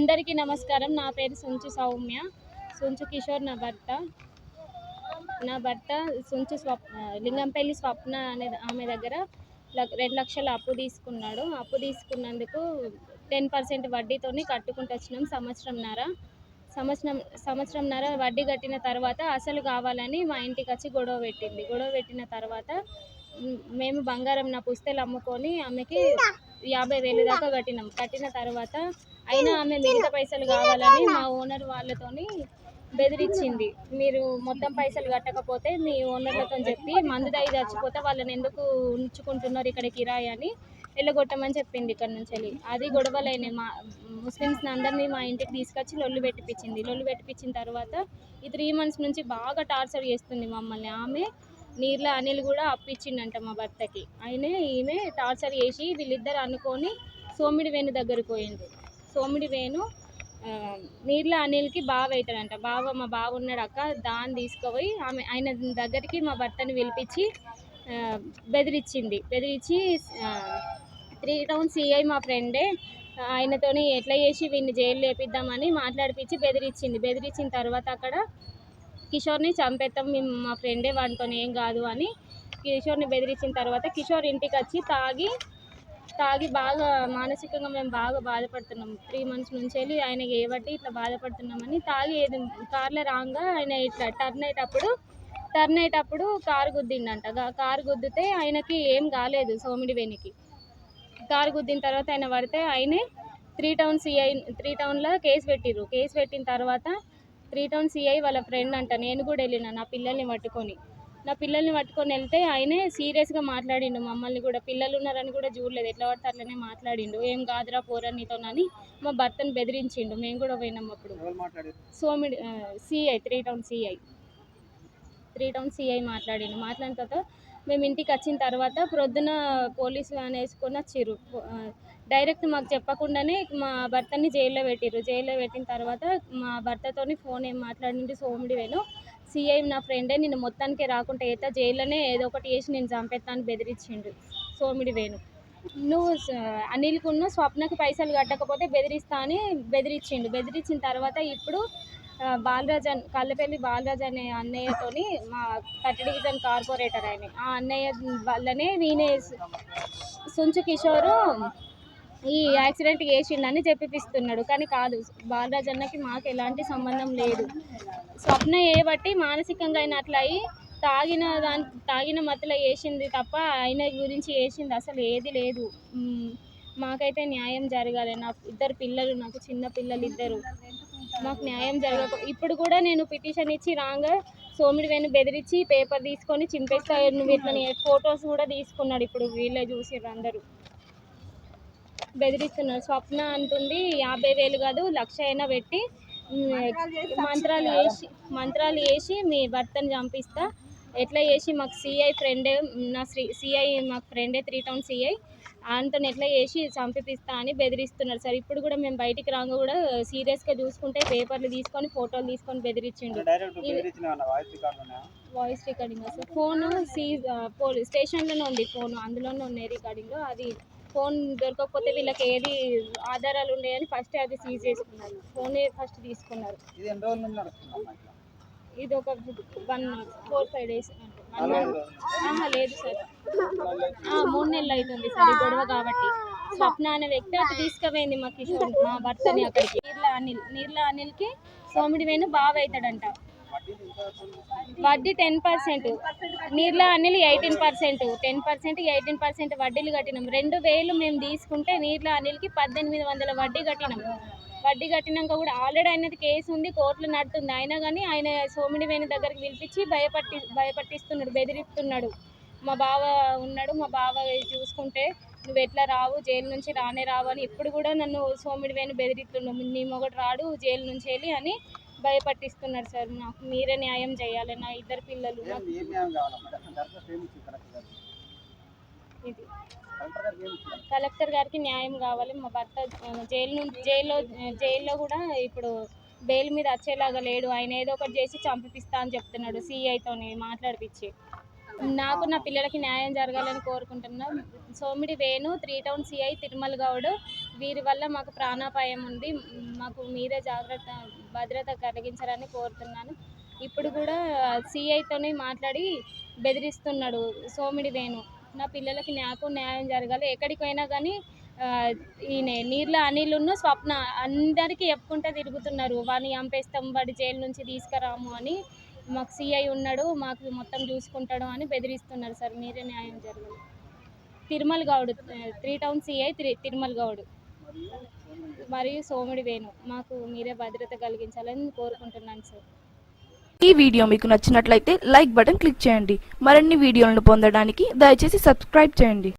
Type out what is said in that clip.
అందరికీ నమస్కారం. నా పేరు సుంచు సౌమ్య. సుంచు కిషోర్ నా భర్త లింగంపల్లి స్వప్న అనే ఆమె దగ్గర 2 లక్షల అప్పు తీసుకున్నాడు. అప్పు తీసుకున్నందుకు 10% వడ్డీతోని కట్టుకుంటూ వచ్చినాం. సంవత్సరంన్నర వడ్డీ కట్టిన తర్వాత అసలు కావాలని మా ఇంటికి వచ్చి గొడవ పెట్టిన తర్వాత మేము బంగారం నా పుస్తెలు అమ్ముకొని ఆమెకి 50,000 దాకా కట్టిన తర్వాత అయినా ఆమె మిగతా పైసలు కావాలని మా ఓనర్ వాళ్ళతోని బెదిరించింది. మీరు మొత్తం పైసలు కట్టకపోతే మీ ఓనర్లతో చెప్పి మందు దాగి చచ్చిపోతే వాళ్ళని ఎందుకు ఉంచుకుంటున్నారు ఇక్కడ కిరాయి అని వెళ్ళగొట్టమని చెప్పింది. ఇక్కడ నుంచి అది గొడవలైన మా ముస్లిమ్స్ అందరినీ మా ఇంటికి తీసుకొచ్చి లొల్లు పెట్టిపించిన తర్వాత ఈ 3 months నుంచి బాగా టార్చర్ చేస్తుంది మమ్మల్ని. ఆమె నీర్ల అనిల్ కూడా అప్పిచ్చిండంట మా భర్తకి. ఈమె టార్చర్ చేసి వీళ్ళిద్దరు అనుకొని సోమిడి వేణు దగ్గరికి పోయిండు. సోమిడి వేణు నీర్ల అనిల్కి బావ అవుతాడంట. మా బావ ఉన్నాడు అక్క, దాన్ని తీసుకుపోయి ఆయన దగ్గరికి మా భర్తని పిలిపించి బెదిరించి 3 Town CI మా ఫ్రెండే ఆయనతోని ఎట్లా చేసి వీడిని జైలు లేపిద్దామని మాట్లాడిపించి బెదిరించిన తర్వాత అక్కడ కిషోర్ని చంపేస్తాం, మేము మా ఫ్రెండే వాడితో ఏం కాదు అని కిషోర్ని బెదిరించిన తర్వాత కిషోర్ ఇంటికి వచ్చి తాగి బాగా మానసికంగా మేము బాగా బాధపడుతున్నాం. 3 months నుంచి వెళ్ళి ఆయన ఏబట్టి ఇట్లా బాధపడుతున్నామని తాగి కార్లో రాగా ఆయన ఇట్లా టర్న్ అయ్యేటప్పుడు కారు గుద్దిండంట. కారు గుద్దితే ఆయనకి ఏం కాలేదు. సోమిడి వేణుకి కారు గుద్దిన తర్వాత ఆయన పడితే ఆయనే 3 Townలో కేసు పెట్టిన తర్వాత 3 Town CI వాళ్ళ ఫ్రెండ్ అంట. నేను కూడా వెళ్ళిన నా పిల్లల్ని పట్టుకొని వెళ్తే ఆయనే సీరియస్గా మాట్లాడిండు. మమ్మల్ని కూడా పిల్లలు ఉన్నారని కూడా చూడలేదు, ఎట్లా పడితే అట్లనే మాట్లాడిండు. ఏం కాదురా పోరా నీతోనని మా భర్తను బెదిరించిండు. మేము కూడా పోయినాం అప్పుడు. సోమిడి CI 3 Town CI మాట్లాడిన తర్వాత మేము ఇంటికి వచ్చిన తర్వాత ప్రొద్దున పోలీసు వ్యాన్ వేసుకొని వచ్చిర్రు. డైరెక్ట్ మాకు చెప్పకుండానే మా భర్తని జైల్లో పెట్టిన తర్వాత మా భర్తతోని ఫోన్ ఏం మాట్లాడింది సోమిడి వేణు, CI నా ఫ్రెండే, నిన్ను మొత్తానికి రాకుండా అయితే జైల్లోనే ఏదో ఒకటి చేసి నేను చంపేస్తాను బెదిరించిండు సోమిడి వేణు. నువ్వు అనిల్కున్న స్వప్నకి పైసలు కట్టకపోతే బెదిరిస్తా అని బెదిరించిన తర్వాత ఇప్పుడు కల్లపల్లి బాలరాజ్ అనే అన్నయ్యతోని మా 30 Division కార్పొరేటర్ ఆయన, ఆ అన్నయ్య వల్లనే నేనే సుంచు కిషోరు ఈ యాక్సిడెంట్ చేసిండని చెప్పిస్తున్నాడు. కానీ కాదు, బాలరాజ్ అన్నకి మాకు ఎలాంటి సంబంధం లేదు. స్వప్న బట్టి మానసికంగా అయిన అట్లా అయ్యి తాగిన మత్తులో వేసింది తప్ప ఆయన గురించి వేసింది అసలు ఏది లేదు. మాకైతే న్యాయం జరగాలి. నా 2 పిల్లలు, నాకు చిన్న పిల్లలు 2, మాకు న్యాయం ఇప్పుడు కూడా నేను పిటిషన్ ఇచ్చి రాగా సోమిడి వేణు బెదిరించి పేపర్ తీసుకొని చింపేస్తా, నువ్వు ఇట్లా ఫొటోస్ కూడా తీసుకున్నాడు. ఇప్పుడు వీళ్ళే చూసిర్రు, అందరూ బెదిరిస్తున్నారు. స్వప్న అంటుంది 50,000 కాదు 1,00,000 అయినా పెట్టి మంత్రాలు వేసి మీ భర్తను చంపిస్తా, ఎట్లా చేసి మాకు CI ఫ్రెండే, CI మాకు ఫ్రెండే 3 Town CI ఆయనతో ఎట్లా చేసి చంపిస్తా అని బెదిరిస్తున్నారు సార్. ఇప్పుడు కూడా మేము బయటికి రాగా కూడా సీరియస్గా చూసుకుంటే పేపర్లు తీసుకొని ఫోటోలు తీసుకొని బెదిరించిండు. Voice recording sir, phone police స్టేషన్లోనే ఉంది, ఫోను అందులోనే ఉన్నాయి రికార్డింగ్. అది ఫోన్ దొరకకపోతే వీళ్ళకి ఏది ఆధారాలు ఉన్నాయని ఫస్ట్ అది సీజ్ చేసుకున్నారు. ఫోనే ఫస్ట్ తీసుకున్నారు. ఇది ఒక 4-5 days లేదు సార్, 3 నెలలు అవుతుంది సార్ ఈ గొడవ కాబట్టి. స్వప్న అనే వ్యక్తి అది తీసుకుపోయింది మా కిషోర్, మా భర్తని అక్కడికి. నీర్ల అనిల్కి సోమిడి వేణు బావ అవుతాడంట. వడ్డీ 10%, నీర్ల అనిల్ 18%, 10% 18% వడ్డీలు కట్టినాం. 2,000 మేము తీసుకుంటే నీర్ల అనిల్కి 1,800 వడ్డీ కట్టినాక కూడా ఆల్రెడీ ఆయనది కేసు ఉంది, కోర్టులో నడుతుంది. అయినా కానీ ఆయన సోమిడి వేణు దగ్గరికి పిలిపించి భయపట్టిస్తున్నాడు, బెదిరిస్తున్నాడు. మా బావ ఉన్నాడు, మా బావ చూసుకుంటే నువ్వు ఎట్లా రావు, జైలు నుంచి రావు అని ఇప్పుడు కూడా నన్ను సోమిడి వేణు బెదిరిస్తున్నాడు. నీ మొగడు రాడు జైలు నుంచి వెళ్ళి అని భయపట్టిస్తున్నాడు సార్. నాకు మీరే న్యాయం చేయాలి. నా 2 పిల్లలు, ఇది కలెక్టర్ గారికి న్యాయం కావాలి. మా భర్త జైల్లో కూడా ఇప్పుడు బెయిల్ మీద వచ్చేలాగా లేడు. ఆయన ఏదో ఒకటి చేసి చంపిస్తా అని చెప్తున్నాడు CIతోని మాట్లాడిపించి. నాకు నా పిల్లలకి న్యాయం జరగాలని కోరుకుంటున్నాం. సోమిడి వేణు 3 టౌన్ సిఐ తిరుమల గౌడ్ వీరి వల్ల మాకు ప్రాణాపాయం ఉంది. మాకు మీరే భద్రత కలిగించాలని కోరుతున్నాను. ఇప్పుడు కూడా సిఐతోని మాట్లాడి బెదిరిస్తున్నాడు సోమిడి వేణు. నా పిల్లలకి నాకు న్యాయం జరగాలి. ఎక్కడికి పోయినా కానీ ఈయన నీర్ల అనిలును స్వప్న అందరికీ చెప్పుకుంటూ తిరుగుతున్నారు. వాడిని చంపేస్తాం, వాడి జైలు నుంచి తీసుకురాము అని. మాకు సిఐ ఉన్నాడు, మాకు మొత్తం చూసుకుంటాడు అని బెదిరిస్తున్నారు సార్. మీరే న్యాయం జరగాలి. తిరుమల గౌడ్ 3 టౌన్ సిఐ తిరుమల గౌడ్ మరియు సోమిడి వేణు మాకు మీరే భద్రత కలిగించాలని కోరుకుంటున్నాను సార్. ఈ వీడియో మీకు నచ్చినట్లయితే లైక్ బటన్ క్లిక్ చేయండి. మరిన్ని వీడియోలను పొందడానికి దయచేసి సబ్స్క్రైబ్ చేయండి.